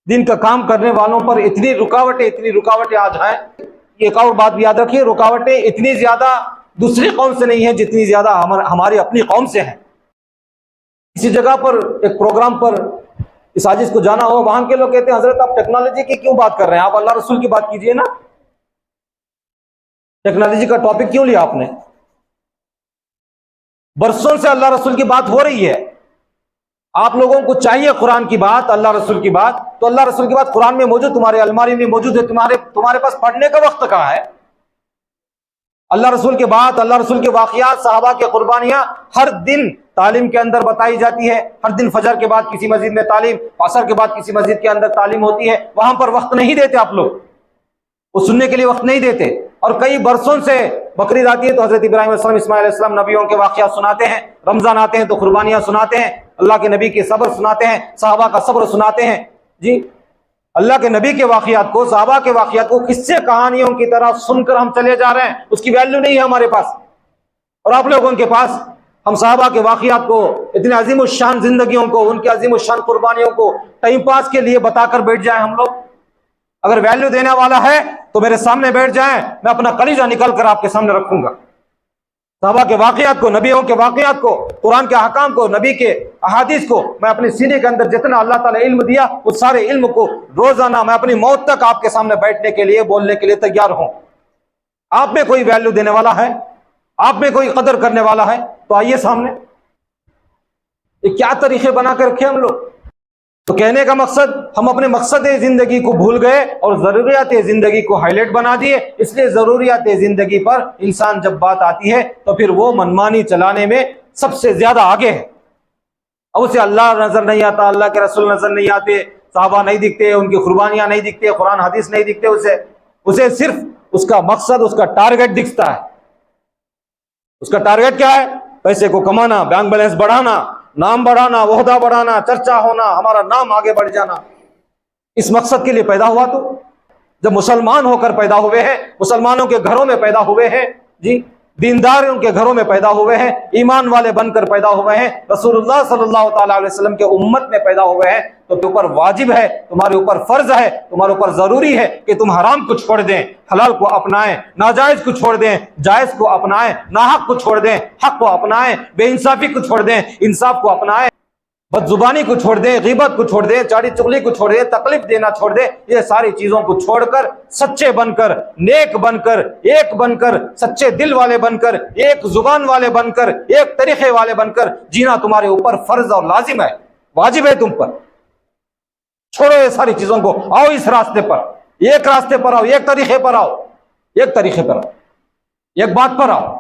دین کا کام کرنے والوں پر اتنی رکاوٹیں آج ہیں. ایک اور بات بھی یاد رکھیے، رکاوٹیں اتنی زیادہ دوسری قوم سے نہیں ہیں جتنی زیادہ ہماری اپنی قوم سے ہیں. کسی جگہ پر ایک پروگرام پر اس حدیث کو جانا ہو، وہاں کے لوگ کہتے ہیں حضرت آپ ٹیکنالوجی کی کیوں بات کر رہے ہیں، آپ اللہ رسول کی بات کیجئے نا، ٹیکنالوجی کا ٹاپک کیوں لیا آپ نے؟ برسوں سے اللہ رسول کی بات ہو رہی ہے. آپ لوگوں کو چاہیے قرآن کی بات، اللہ رسول کی بات، تو اللہ رسول کی بات قرآن میں موجود، تمہارے الماری میں موجود ہے، تمہارے پاس پڑھنے کا وقت کہاں ہے؟ اللہ رسول کی بات، اللہ رسول کے واقعات، صحابہ کے قربانیاں ہر دن تعلیم کے اندر بتائی جاتی ہے. ہر دن فجر کے بعد کسی مسجد میں تعلیم، عصر کے بعد کسی مسجد کے اندر تعلیم ہوتی ہے. وہاں پر وقت نہیں دیتے آپ لوگ، وہ سننے کے لیے وقت نہیں دیتے. اور کئی برسوں سے بقرعید آتی ہے تو حضرت ابراہیم علیہ السلام، اسماعیل علیہ السلام نبیوں کے واقعات سناتے ہیں. رمضان آتے ہیں تو قربانیاں سناتے ہیں، اللہ کے نبی کے صبر سناتے ہیں، صحابہ کا صبر سناتے ہیں. جی، اللہ کے نبی کے واقعات کو، صحابہ کے واقعات کو قصے کہانیوں کی طرح سن کر ہم چلے جا رہے ہیں. اس کی ویلیو نہیں ہے ہمارے پاس. اور آپ لوگوں کے پاس ہم صحابہ کے واقعات کو، اتنے عظیم الشان زندگیوں کو، ان کے عظیم الشان قربانیوں کو ٹائم پاس کے لیے بتا کر بیٹھ جائیں ہم لوگ. اگر ویلیو دینے والا ہے تو میرے سامنے بیٹھ جائیں، میں اپنا کلیجہ نکل کر آپ کے سامنے رکھوں گا. صحابہ کے واقعات کو، نبیوں کے واقعات کو، قرآن کے احکام کو، نبی کے احادیث کو میں اپنے سینے کے اندر جتنا اللہ تعالیٰ علم دیا اس سارے علم کو روزانہ میں اپنی موت تک آپ کے سامنے بیٹھنے کے لیے، بولنے کے لیے تیار ہوں. آپ میں کوئی ویلیو دینے والا ہے، آپ میں کوئی قدر کرنے والا ہے تو آئیے سامنے. یہ کیا طریقے بنا کے رکھے ہم لوگ؟ تو کہنے کا مقصد، ہم اپنے مقصد زندگی کو بھول گئے اور ضروریات زندگی کو ہائی لائٹ بنا دیے. اس لیے ضروریات زندگی پر انسان جب بات آتی ہے تو پھر وہ منمانی چلانے میں سب سے زیادہ آگے ہے. اب اسے اللہ نظر نہیں آتا، اللہ کے رسول نظر نہیں آتے، صحابہ نہیں دکھتے، ان کی قربانیاں نہیں دکھتے، قرآن حدیث نہیں دکھتے. اسے صرف اس کا مقصد، اس کا ٹارگٹ دکھتا ہے. اس کا ٹارگٹ کیا ہے؟ پیسے کو کمانا، بینک بیلنس بڑھانا، نام بڑھانا، عہدہ بڑھانا، چرچا ہونا، ہمارا نام آگے بڑھ جانا. اس مقصد کے لیے پیدا ہوا. تو جب مسلمان ہو کر پیدا ہوئے ہیں، مسلمانوں کے گھروں میں پیدا ہوئے ہیں، جی، دینداروں کے گھروں میں پیدا ہوئے ہیں، ایمان والے بن کر پیدا ہوئے ہیں، رسول اللہ صلی اللہ تعالیٰ علیہ وسلم کے امت میں پیدا ہوئے ہیں، تو تمہارے اوپر واجب ہے، تمہارے اوپر فرض ہے، تمہارے اوپر ضروری ہے کہ تم حرام کو چھوڑ دیں، حلال کو اپنائیں، ناجائز کو چھوڑ دیں، جائز کو اپنائیں، ناحق کو چھوڑ دیں، حق کو اپنائیں، بے انصافی کو چھوڑ دیں، انصاف کو اپنائیں، بد زبانی کو چھوڑ دیں، غیبت کو چھوڑ دیں، چاڑی چغلی کو چھوڑ دیں، تکلیف دینا چھوڑ دیں. یہ ساری چیزوں کو چھوڑ کر سچے بن کر، نیک بن کر، ایک بن کر، سچے دل والے بن کر، ایک زبان والے بن کر، ایک طریقے والے بن کر جینا تمہارے اوپر فرض اور لازم ہے، واجب ہے تم پر. چھوڑو یہ ساری چیزوں کو، آؤ اس راستے پر، ایک راستے پر آؤ، ایک طریقے پر آؤ، ایک طریقے پر آؤ، ایک بات پر آؤ.